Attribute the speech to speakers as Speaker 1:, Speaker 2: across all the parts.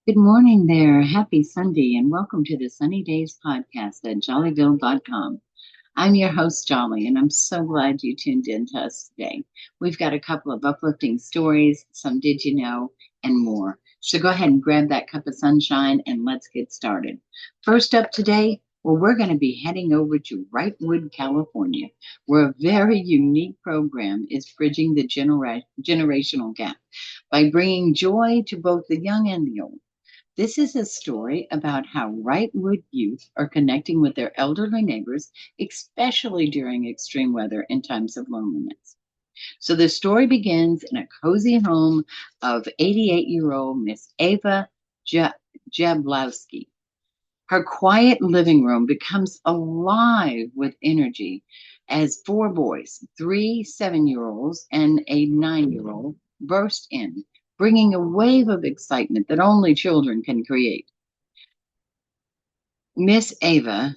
Speaker 1: Good morning there. Happy Sunday and welcome to the Sunny Days podcast at jollyville.com. I'm your host, Jolly, and I'm so glad you tuned in to us today. We've got a couple of uplifting stories, some did you know, and more. So go ahead and grab that cup of sunshine and let's get started. First up today, well, we're going to be heading over to Wrightwood, California, where a very unique program is bridging the generational gap by bringing joy to both the young and the old. This is a story about how Wrightwood youth are connecting with their elderly neighbors, especially during extreme weather and times of loneliness. So the story begins in a cozy home of 88-year-old Miss Ava Jablowski. Her quiet living room becomes alive with energy as four boys, three 7-year-olds and a 9-year-old, burst in, bringing a wave of excitement that only children can create. Miss Ava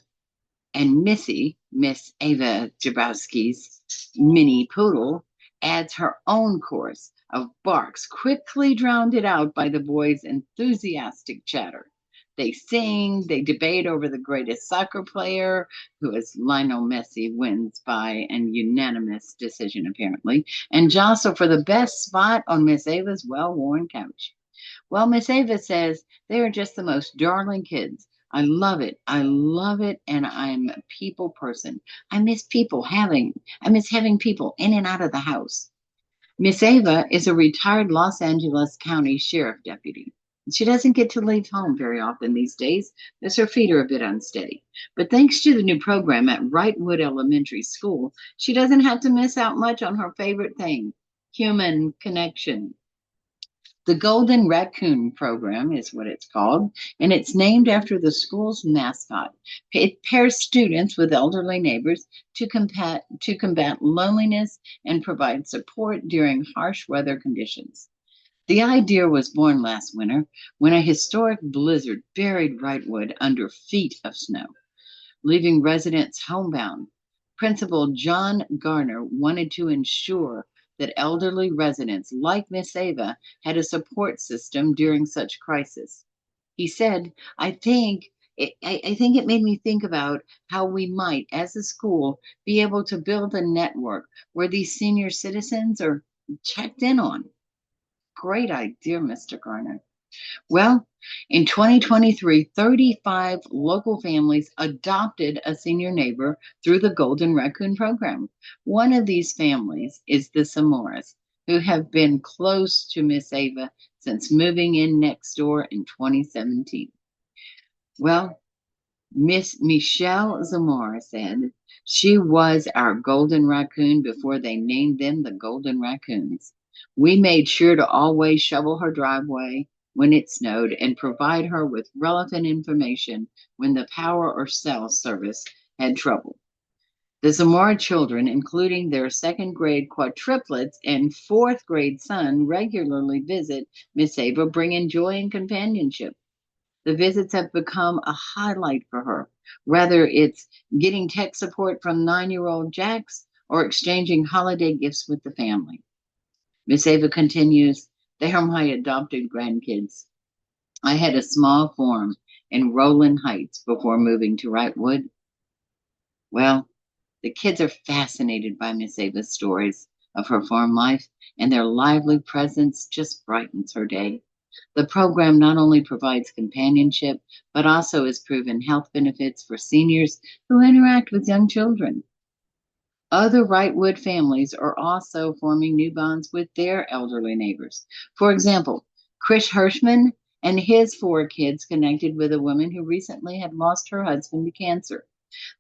Speaker 1: and Miss Ava Jablowski's mini poodle, adds her own chorus of barks, quickly drowned out by the boys' enthusiastic chatter. They sing, they debate over the greatest soccer player, who is Lionel Messi, wins by an unanimous decision, apparently, and jostle for the best spot on Miss Ava's well worn couch. Well, Miss Ava says they are just the most darling kids. I love it. I love it. And I'm a people person. I miss having people in and out of the house. Miss Ava is a retired Los Angeles County Sheriff deputy. She doesn't get to leave home very often these days as her feet are a bit unsteady. But thanks to the new program at Wrightwood Elementary School, she doesn't have to miss out much on her favorite thing, human connection. The Golden Raccoon Program is what it's called, and it's named after the school's mascot. It pairs students with elderly neighbors to combat loneliness and provide support during harsh weather conditions. The idea was born last winter when a historic blizzard buried Wrightwood under feet of snow, leaving residents homebound. Principal John Garner wanted to ensure that elderly residents like Miss Ava had a support system during such crisis. He said, I think it made me think about how we might, as a school, be able to build a network where these senior citizens are checked in on. Great idea, Mr. Garner. Well, in 2023, 35 local families adopted a senior neighbor through the Golden Raccoon program. One of these families is the Samoras, who have been close to Miss Ava since moving in next door in 2017. Well, Miss Michelle Zamora said she was our golden raccoon before they named them the Golden Raccoons. We made sure to always shovel her driveway when it snowed and provide her with relevant information when the power or cell service had trouble. The Zamora children, including their second grade quadruplets and fourth grade son, regularly visit Miss Ava, bringing joy and companionship. The visits have become a highlight for her, whether it's getting tech support from 9-year-old Jax or exchanging holiday gifts with the family. Miss Ava continues, they are my adopted grandkids. I had a small farm in Rowland Heights before moving to Wrightwood. Well, the kids are fascinated by Miss Ava's stories of her farm life, and their lively presence just brightens her day. The program not only provides companionship, but also has proven health benefits for seniors who interact with young children. Other Wrightwood families are also forming new bonds with their elderly neighbors. For example, Chris Hirschman and his four kids connected with a woman who recently had lost her husband to cancer.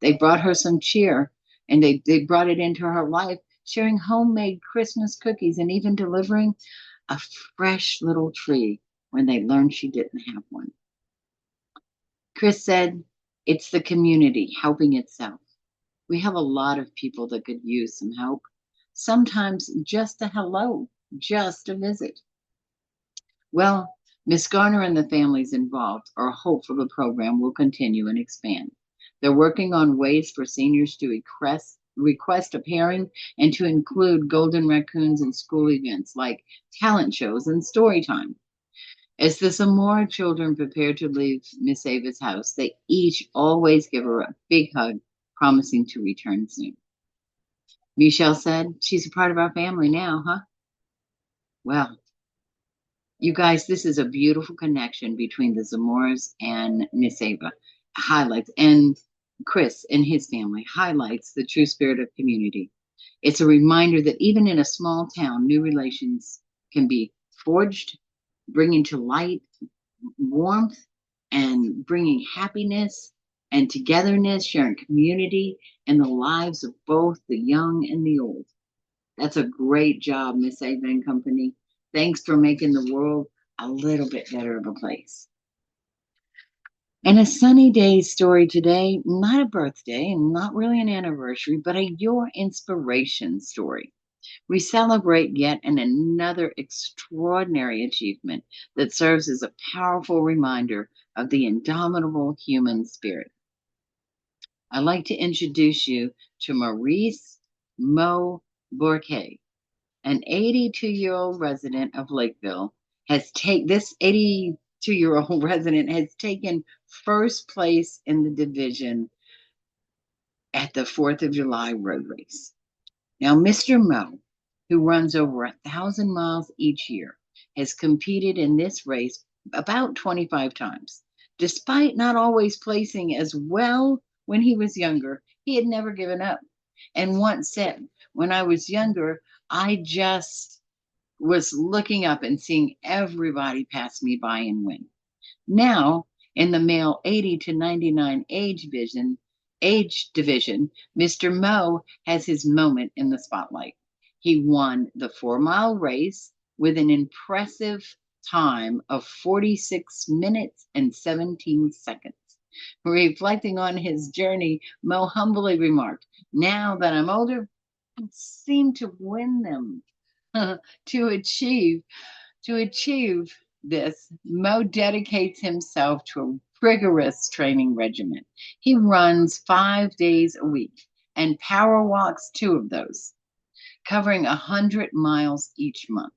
Speaker 1: They brought her some cheer and they brought it into her life, sharing homemade Christmas cookies and even delivering a fresh little tree when they learned she didn't have one. Chris said, it's the community helping itself. We have a lot of people that could use some help. Sometimes just a hello, just a visit. Well, Miss Garner and the families involved are hopeful the program will continue and expand. They're working on ways for seniors to request a pairing and to include golden raccoons in school events like talent shows and story time. As the Zamora children prepared to leave Miss Ava's house, they each always give her a big hug, promising to return soon. Michelle said, "She's a part of our family now, huh?" Well, you guys, this is a beautiful connection between the Zamoras and Miss Ava. Highlights, and Chris and his family highlights the true spirit of community. It's a reminder that even in a small town, new relations can be forged, bringing to light warmth and bringing happiness and togetherness, sharing community in the lives of both the young and the old. That's a great job, Miss Ava and Company. Thanks for making the world a little bit better of a place. And a sunny day story today, not a birthday and not really an anniversary, but a your inspiration story. We celebrate yet another extraordinary achievement that serves as a powerful reminder of the indomitable human spirit. I'd like to introduce you to Maurice Mo Bourquet, an 82-year-old resident of Lakeville. This 82-year-old resident has taken first place in the division at the 4th of July road race. Now, Mr. Mo, who runs over 1,000 miles each year, has competed in this race about 25 times. Despite not always placing as well when he was younger, he had never given up and once said, "When I was younger, I just was looking up and seeing everybody pass me by and win." Now, in the male 80 to 99 age division, Mr. Mo has his moment in the spotlight. He won the 4 mile race with an impressive time of 46 minutes and 17 seconds. Reflecting on his journey, Mo humbly remarked, "Now that I'm older, I seem to win them." to achieve to achieve this, Mo dedicates himself to a rigorous training regimen. He runs 5 days a week and power walks 2 of those, covering 100 miles each month.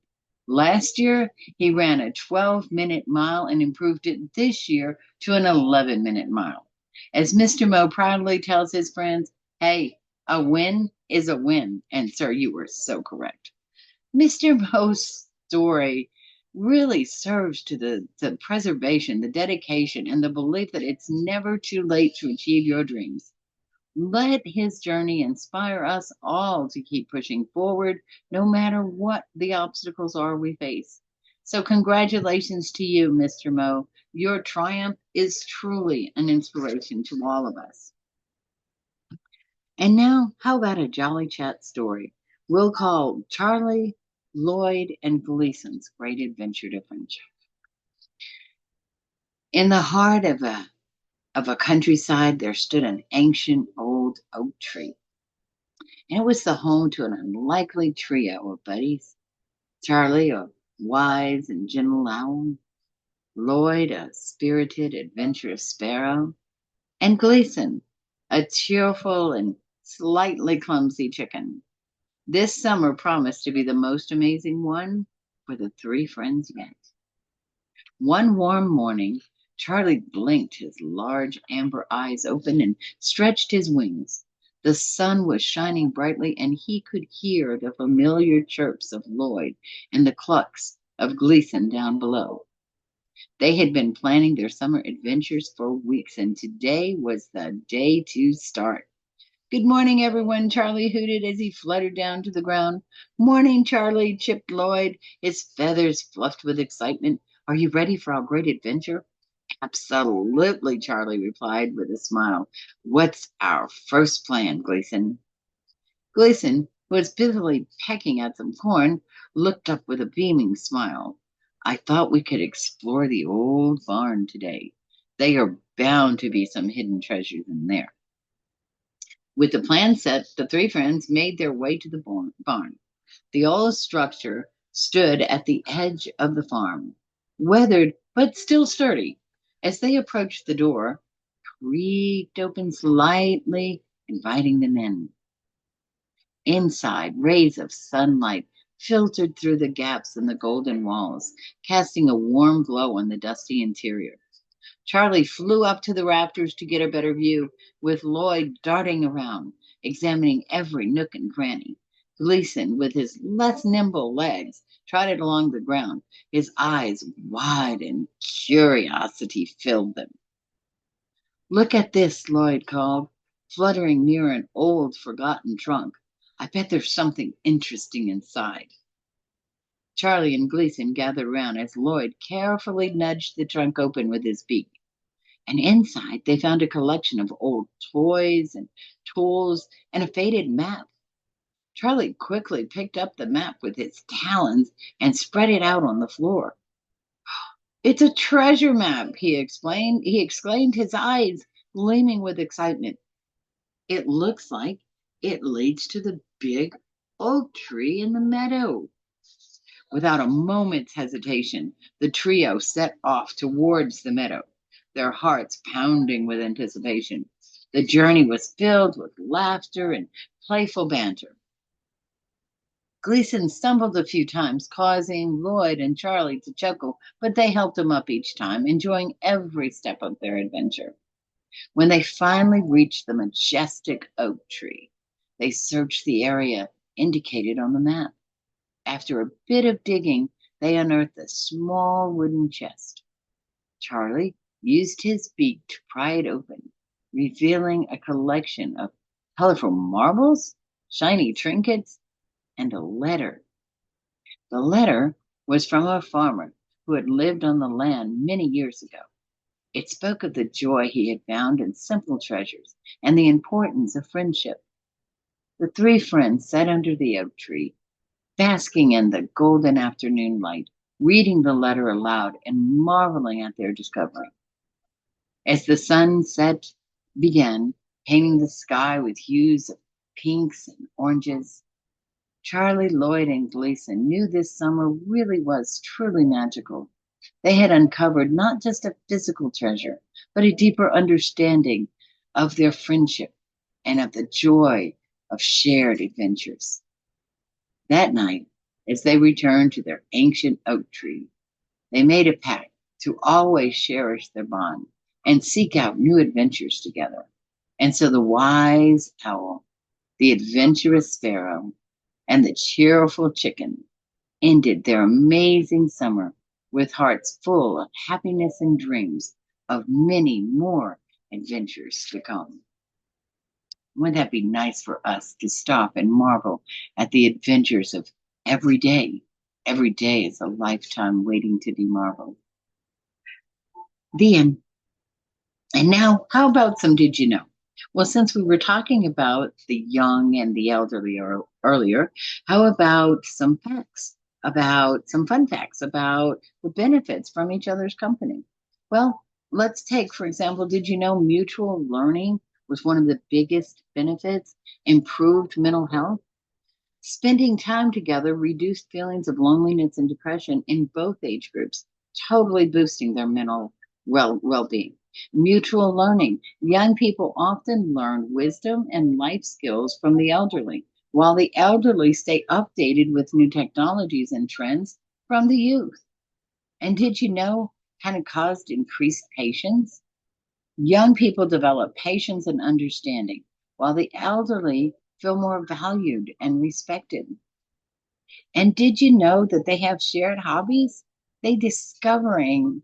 Speaker 1: Last year, he ran a 12-minute mile and improved it this year to an 11-minute mile. As Mr. Mo proudly tells his friends, "Hey, a win is a win." And, sir, you were so correct. Mr. Mo's story really serves to the preservation, the dedication, and the belief that it's never too late to achieve your dreams. Let his journey inspire us all to keep pushing forward, no matter what the obstacles are we face. So, congratulations to you, Mr. Mo. Your triumph is truly an inspiration to all of us. And now, how about a jolly chat story? We'll call Charlie, Lloyd, and Gleason's Great Adventure to Friendship. In the heart of a countryside, there stood an ancient old oak tree, and it was the home to an unlikely trio of buddies. Charlie, a wise and gentle owl, Lloyd, a spirited, adventurous sparrow, and Gleason, a cheerful and slightly clumsy chicken. This summer promised to be the most amazing one for the three friends yet. One warm morning, Charlie blinked his large amber eyes open and stretched his wings. The sun was shining brightly, and he could hear the familiar chirps of Lloyd and the clucks of Gleason down below. They had been planning their summer adventures for weeks, and today was the day to start. "Good morning, everyone," Charlie hooted as he fluttered down to the ground. "Morning, Charlie," chipped Lloyd, his feathers fluffed with excitement. "Are you ready for our great adventure?" "Absolutely," Charlie replied with a smile. "What's our first plan, Gleason?" Gleason, who was busily pecking at some corn, looked up with a beaming smile. "I thought we could explore the old barn today. There are bound to be some hidden treasures in there." With the plan set, the three friends made their way to the barn. The old structure stood at the edge of the farm, weathered but still sturdy. As they approached, the door creaked open slightly, inviting them in. Inside, rays of sunlight filtered through the gaps in the golden walls, casting a warm glow on the dusty interior. Charlie flew up to the rafters to get a better view, with Lloyd darting around, examining every nook and cranny. Gleason, with his less nimble legs, trotted along the ground, his eyes wide and curiosity filled them. Look at this, Lloyd called, fluttering near an old, forgotten trunk. I bet there's something interesting inside. Charlie and Gleason gathered around as Lloyd carefully nudged the trunk open with his beak. And inside, they found a collection of old toys and tools and a faded map. Charlie quickly picked up the map with his talons and spread it out on the floor. It's a treasure map, he explained. He exclaimed, his eyes gleaming with excitement. It looks like it leads to the big oak tree in the meadow. Without a moment's hesitation, the trio set off towards the meadow, their hearts pounding with anticipation. The journey was filled with laughter and playful banter. Gleason stumbled a few times, causing Lloyd and Charlie to chuckle, but they helped him up each time, enjoying every step of their adventure. When they finally reached the majestic oak tree, they searched the area indicated on the map. After a bit of digging, they unearthed a small wooden chest. Charlie used his beak to pry it open, revealing a collection of colorful marbles, shiny trinkets, and a letter. The letter was from a farmer who had lived on the land many years ago. It spoke of the joy he had found in simple treasures and the importance of friendship. The three friends sat under the oak tree, basking in the golden afternoon light, reading the letter aloud and marveling at their discovery. As the sunset began, painting the sky with hues of pinks and oranges, Charlie, Lloyd, and Gleason knew this summer really was truly magical. They had uncovered not just a physical treasure, but a deeper understanding of their friendship and of the joy of shared adventures. That night, as they returned to their ancient oak tree, they made a pact to always cherish their bond and seek out new adventures together. And so the wise owl, the adventurous sparrow, and the cheerful chicken ended their amazing summer with hearts full of happiness and dreams of many more adventures to come. Wouldn't that be nice for us to stop and marvel at the adventures of every day? Every day is a lifetime waiting to be marveled. The end. And now, how about some did you know? Well, since we were talking about the young and the elderly earlier, how about some facts, about some fun facts about the benefits from each other's company? Well, let's take, for example, did you know mutual learning was one of the biggest benefits? Improved mental health? Spending time together reduced feelings of loneliness and depression in both age groups, totally boosting their mental well-being. Mutual learning. Young people often learn wisdom and life skills from the elderly, while the elderly stay updated with new technologies and trends from the youth. And did you know kind of caused increased patience? Young people develop patience and understanding, while the elderly feel more valued and respected. And did you know that they have shared hobbies? They're discovering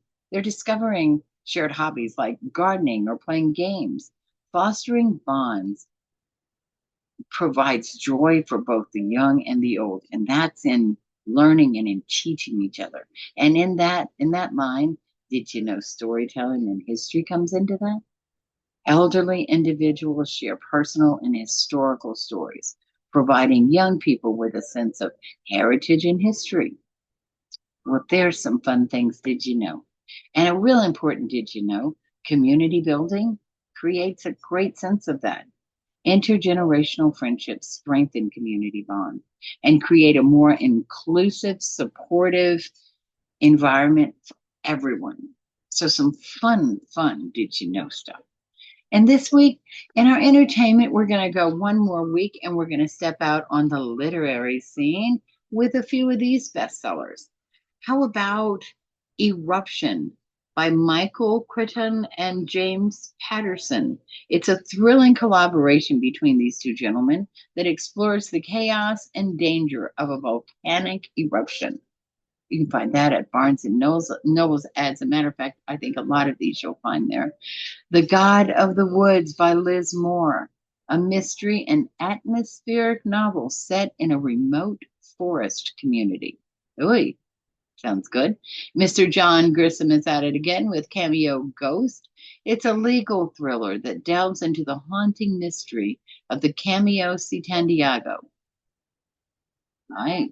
Speaker 1: shared hobbies like gardening or playing games. Fostering bonds provides joy for both the young and the old, and that's in learning and in teaching each other. And in that line, did you know storytelling and history comes into that? Elderly individuals share personal and historical stories, providing young people with a sense of heritage and history. Well, there's some fun things, did you know? And a real important did you know, community building creates a great sense of that. Intergenerational friendships strengthen community bonds and create a more inclusive, supportive environment for everyone. So some fun, did you know stuff. And this week in our entertainment, we're going to go one more week and we're going to step out on the literary scene with a few of these bestsellers. How about Eruption by Michael Crichton and James Patterson? It's a thrilling collaboration between these two gentlemen that explores the chaos and danger of a volcanic eruption. You can find that at Barnes and Nobles. As a matter of fact, I think a lot of these you'll find there. The God of the Woods by Liz Moore, a mystery and atmospheric novel set in a remote forest community. Ooh, sounds good. Mr. John Grisham is at it again with Cameo Ghost. It's a legal thriller that delves into the haunting mystery of the Cameo Citandiago. Right.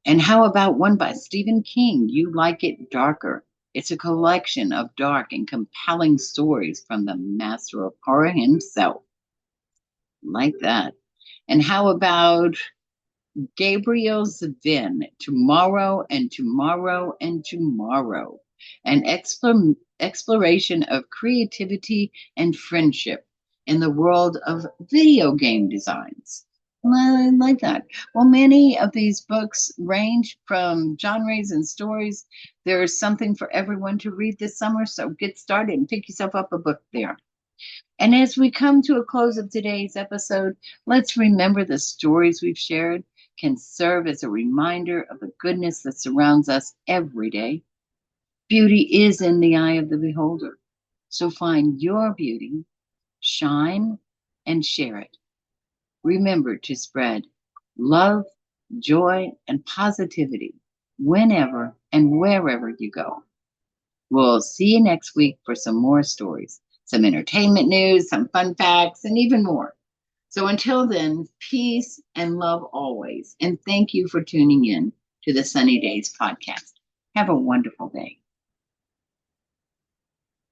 Speaker 1: And how about one by Stephen King? You Like It Darker. It's a collection of dark and compelling stories from the master of horror himself. Like that. And how about Gabriel Zavin, Tomorrow and Tomorrow and Tomorrow? An exploration of creativity and friendship in the world of video game designs. I like that. Well, many of these books range from genres and stories. There's something for everyone to read this summer, so get started and pick yourself up a book there. And as we come to a close of today's episode, let's remember the stories we've shared can serve as a reminder of the goodness that surrounds us every day. Beauty is in the eye of the beholder. So find your beauty, shine, and share it. Remember to spread love, joy, and positivity whenever and wherever you go. We'll see you next week for some more stories, some entertainment news, some fun facts, and even more. So until then, peace and love always. And thank you for tuning in to the Sunny Days podcast. Have a wonderful day.